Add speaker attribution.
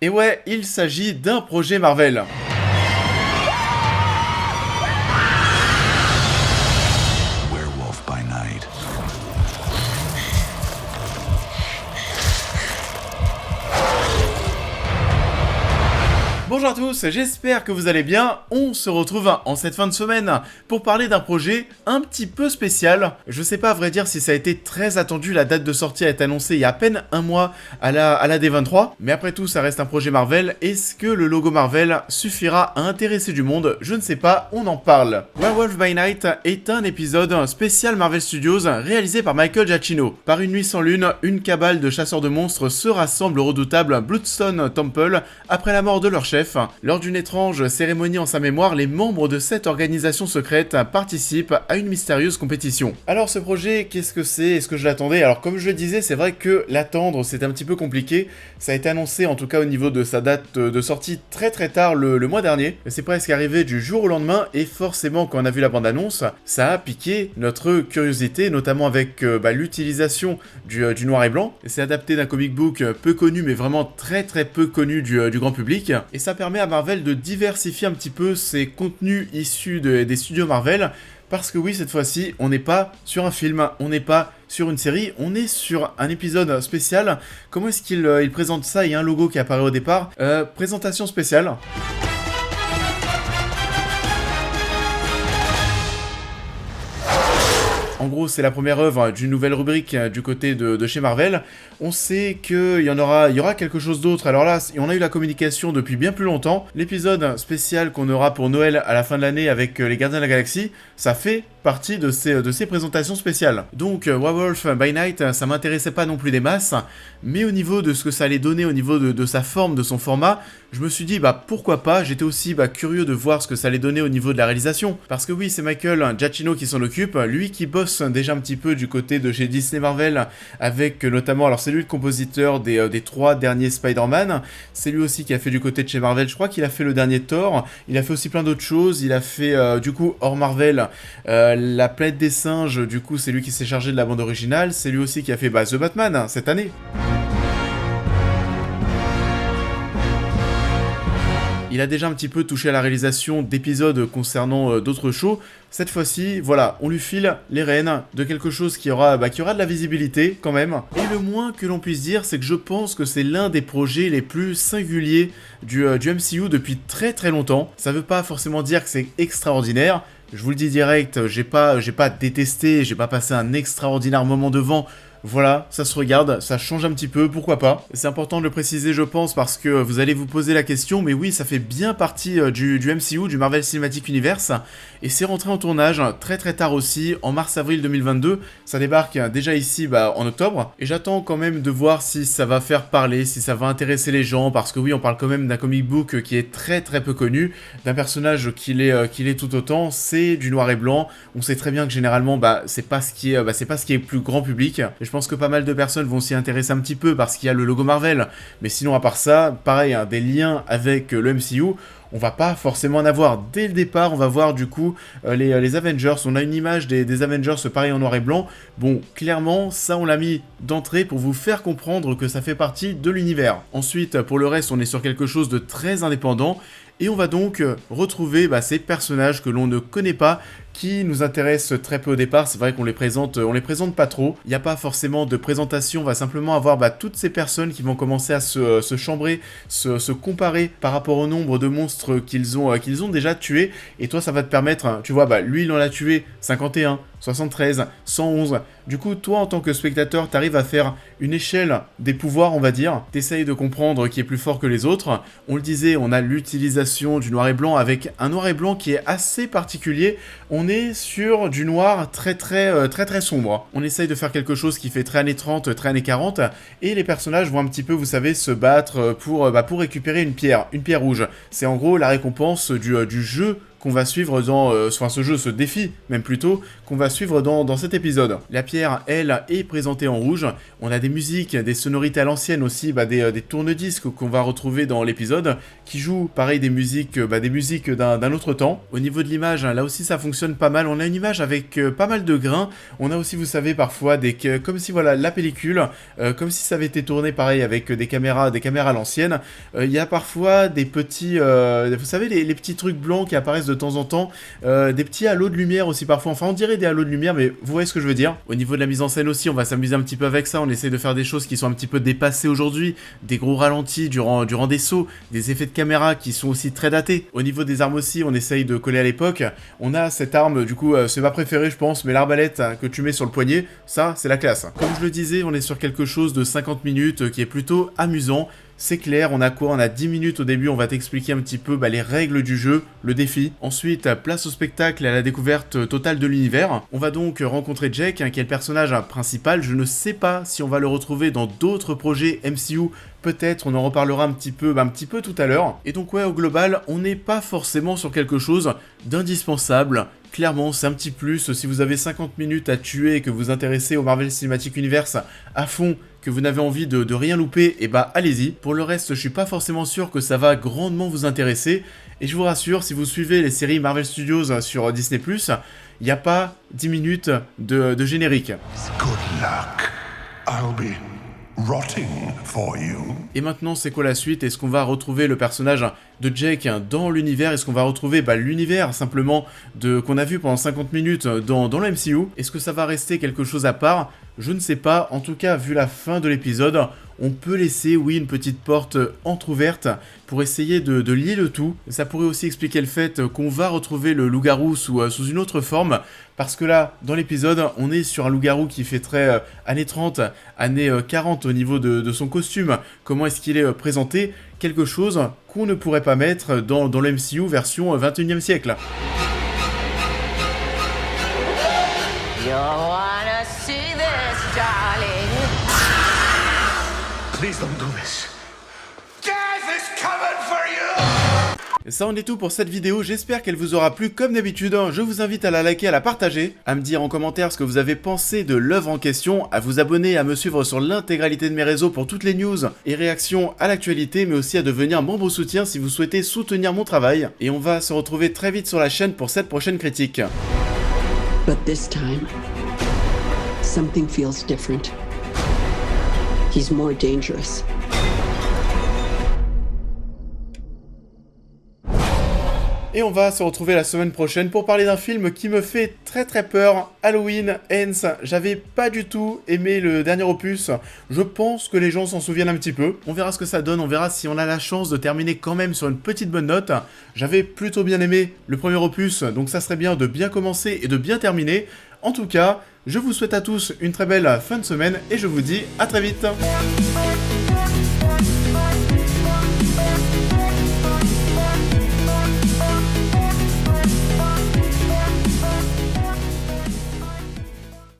Speaker 1: Et ouais, il s'agit d'un projet Marvel.
Speaker 2: Werewolf by night.
Speaker 1: Bonjour à tous, j'espère que vous allez bien. On se retrouve en cette fin de semaine pour parler d'un projet un petit peu spécial. Je sais pas à vrai dire si ça a été très attendu, la date de sortie a été annoncée il y a à peine un mois à la D23. Mais après tout, ça reste un projet Marvel. Est-ce que le logo Marvel suffira à intéresser du monde? Je ne sais pas, on en parle. Werewolf by Night est un épisode spécial Marvel Studios réalisé par Michael Giacchino. Par une nuit sans lune, une cabale de chasseurs de monstres se rassemble au redoutable Bloodstone Temple après la mort de leur chef. Lors d'une étrange cérémonie en sa mémoire, les membres de cette organisation secrète participent à une mystérieuse compétition. Alors ce projet, qu'est-ce que c'est? Est-ce que je l'attendais? Alors comme je le disais, c'est vrai que l'attendre c'est un petit peu compliqué. Ça a été annoncé en tout cas au niveau de sa date de sortie très tard le mois dernier. C'est presque arrivé du jour au lendemain et forcément quand on a vu la bande-annonce, ça a piqué notre curiosité, notamment avec l'utilisation du noir et blanc. C'est adapté d'un comic book peu connu mais vraiment très peu connu du grand public. Et ça permet à Marvel de diversifier un petit peu ses contenus issus des studios Marvel. Parce que oui, cette fois-ci, on n'est pas sur un film, on n'est pas sur une série, on est sur un épisode spécial. Comment est-ce qu'il présente ça? Il y a un logo qui apparaît au départ. Présentation spéciale. En gros, c'est la première œuvre d'une nouvelle rubrique du côté de chez Marvel. On sait qu'il y aura quelque chose d'autre. Alors là, on a eu la communication depuis bien plus longtemps. L'épisode spécial qu'on aura pour Noël à la fin de l'année avec les Gardiens de la Galaxie, ça fait partie de ces présentations spéciales. Donc, Werewolf by Night, ça m'intéressait pas non plus des masses, mais au niveau de ce que ça allait donner, au niveau de sa forme, de son format, je me suis dit, pourquoi pas. J'étais aussi curieux de voir ce que ça allait donner au niveau de la réalisation. Parce que oui, c'est Michael Giacchino qui s'en occupe, lui qui bosse déjà un petit peu du côté de chez Disney Marvel, avec notamment, alors c'est lui le compositeur des 3 derniers Spider-Man, c'est lui aussi qui a fait du côté de chez Marvel, je crois qu'il a fait le dernier Thor, il a fait aussi plein d'autres choses, il a fait du coup hors Marvel, la planète des singes, du coup c'est lui qui s'est chargé de la bande originale, c'est lui aussi qui a fait The Batman cette année. Il a déjà un petit peu touché à la réalisation d'épisodes concernant d'autres shows. Cette fois-ci, voilà, on lui file les rênes de quelque chose qui aura de la visibilité quand même. Et le moins que l'on puisse dire, c'est que je pense que c'est l'un des projets les plus singuliers du MCU depuis très longtemps. Ça veut pas forcément dire que c'est extraordinaire. Je vous le dis direct, j'ai pas détesté, j'ai pas passé un extraordinaire moment devant. Voilà, ça se regarde, ça change un petit peu, pourquoi pas. C'est important de le préciser, je pense, parce que vous allez vous poser la question, mais oui, ça fait bien partie du MCU, du Marvel Cinematic Universe, et c'est rentré en tournage très tard aussi, en mars-avril 2022. Ça débarque déjà ici en octobre, et j'attends quand même de voir si ça va faire parler, si ça va intéresser les gens, parce que oui, on parle quand même d'un comic book qui est très peu connu, d'un personnage qui l'est tout autant, c'est du noir et blanc. On sait très bien que généralement, c'est pas ce qui est plus grand public. Et je pense que pas mal de personnes vont s'y intéresser un petit peu parce qu'il y a le logo Marvel. Mais sinon, à part ça, pareil, des liens avec le MCU, on va pas forcément en avoir. Dès le départ, on va voir du coup les Avengers. On a une image des Avengers pareil en noir et blanc. Bon, clairement, ça on l'a mis d'entrée pour vous faire comprendre que ça fait partie de l'univers. Ensuite, pour le reste, on est sur quelque chose de très indépendant. Et on va donc retrouver ces personnages que l'on ne connaît pas, qui nous intéressent très peu au départ. C'est vrai qu'on les présente pas trop. Il n'y a pas forcément de présentation, on va simplement avoir toutes ces personnes qui vont commencer à se chambrer, se comparer par rapport au nombre de monstres qu'ils ont déjà tués. Et toi, ça va te permettre, tu vois, lui il en a tué 51, 73, 111. Du coup, toi, en tant que spectateur, t'arrives à faire une échelle des pouvoirs, on va dire. T'essayes de comprendre qui est plus fort que les autres. On le disait, on a l'utilisation du noir et blanc avec un noir et blanc qui est assez particulier. On est sur du noir très sombre. On essaye de faire quelque chose qui fait très années 30, très années 40. Et les personnages vont un petit peu, vous savez, se battre pour récupérer une pierre rouge. C'est en gros la récompense du jeu qu'on va suivre dans... enfin, ce défi, même plutôt, qu'on va suivre dans cet épisode. La pierre, elle, est présentée en rouge. On a des musiques, des sonorités à l'ancienne aussi, des tourne-disques qu'on va retrouver dans l'épisode, qui jouent, pareil, des musiques d'un autre temps. Au niveau de l'image, là aussi, ça fonctionne pas mal. On a une image avec pas mal de grains. On a aussi, vous savez, parfois, comme si, voilà, la pellicule, comme si ça avait été tourné, pareil, avec des caméras à l'ancienne. Il y a parfois des petits, vous savez, les petits trucs blancs qui apparaissent de temps en temps, des petits halos de lumière aussi parfois, enfin on dirait des halos de lumière, mais vous voyez ce que je veux dire. Au niveau de la mise en scène aussi, on va s'amuser un petit peu avec ça, on essaie de faire des choses qui sont un petit peu dépassées aujourd'hui, des gros ralentis durant des sauts, des effets de caméra qui sont aussi très datés. Au niveau des armes aussi, on essaye de coller à l'époque. On a cette arme, du coup, c'est ma préférée je pense, mais l'arbalète que tu mets sur le poignet, ça c'est la classe. Comme je le disais, on est sur quelque chose de 50 minutes qui est plutôt amusant. C'est clair, on a quoi? On a 10 minutes au début, on va t'expliquer un petit peu les règles du jeu, le défi. Ensuite, place au spectacle et à la découverte totale de l'univers. On va donc rencontrer Jake, qui est le personnage principal. Je ne sais pas si on va le retrouver dans d'autres projets MCU. Peut-être, on en reparlera un petit peu tout à l'heure. Et donc ouais, au global, on n'est pas forcément sur quelque chose d'indispensable. Clairement, c'est un petit plus. Si vous avez 50 minutes à tuer et que vous vous intéressez au Marvel Cinematic Universe à fond, que vous n'avez envie de rien louper, et bah allez-y. Pour le reste, je suis pas forcément sûr que ça va grandement vous intéresser. Et je vous rassure, si vous suivez les séries Marvel Studios sur Disney+, il n'y a pas 10 minutes de générique.
Speaker 2: Good luck. I'll be rotting for you.
Speaker 1: Et maintenant, c'est quoi la suite? Est-ce qu'on va retrouver le personnage de Jake dans l'univers? Est-ce qu'on va retrouver l'univers simplement qu'on a vu pendant 50 minutes dans le MCU? Est-ce que ça va rester quelque chose à part? Je ne sais pas. En tout cas, vu la fin de l'épisode, on peut laisser, oui, une petite porte entrouverte pour essayer de lier le tout. Ça pourrait aussi expliquer le fait qu'on va retrouver le loup-garou sous une autre forme, parce que là, dans l'épisode, on est sur un loup-garou qui fait très années 30, années 40 au niveau de son costume. Comment est-ce qu'il est présenté? Quelque chose qu'on ne pourrait pas mettre dans le MCU version 21e siècle.
Speaker 2: Please don't do this. Death is coming for you!
Speaker 1: Ça en est tout pour cette vidéo, j'espère qu'elle vous aura plu comme d'habitude. Je vous invite à la liker, à la partager, à me dire en commentaire ce que vous avez pensé de l'œuvre en question, à vous abonner, à me suivre sur l'intégralité de mes réseaux pour toutes les news et réactions à l'actualité, mais aussi à devenir membre soutien si vous souhaitez soutenir mon travail. Et on va se retrouver très vite sur la chaîne pour cette prochaine critique.
Speaker 3: But this time, something feels different. He's more dangerous.
Speaker 1: Et on va se retrouver la semaine prochaine pour parler d'un film qui me fait très peur, Halloween Ends. J'avais pas du tout aimé le dernier opus, je pense que les gens s'en souviennent un petit peu. On verra ce que ça donne, on verra si on a la chance de terminer quand même sur une petite bonne note. J'avais plutôt bien aimé le premier opus, donc ça serait bien de bien commencer et de bien terminer. En tout cas, je vous souhaite à tous une très belle fin de semaine et je vous dis à très vite.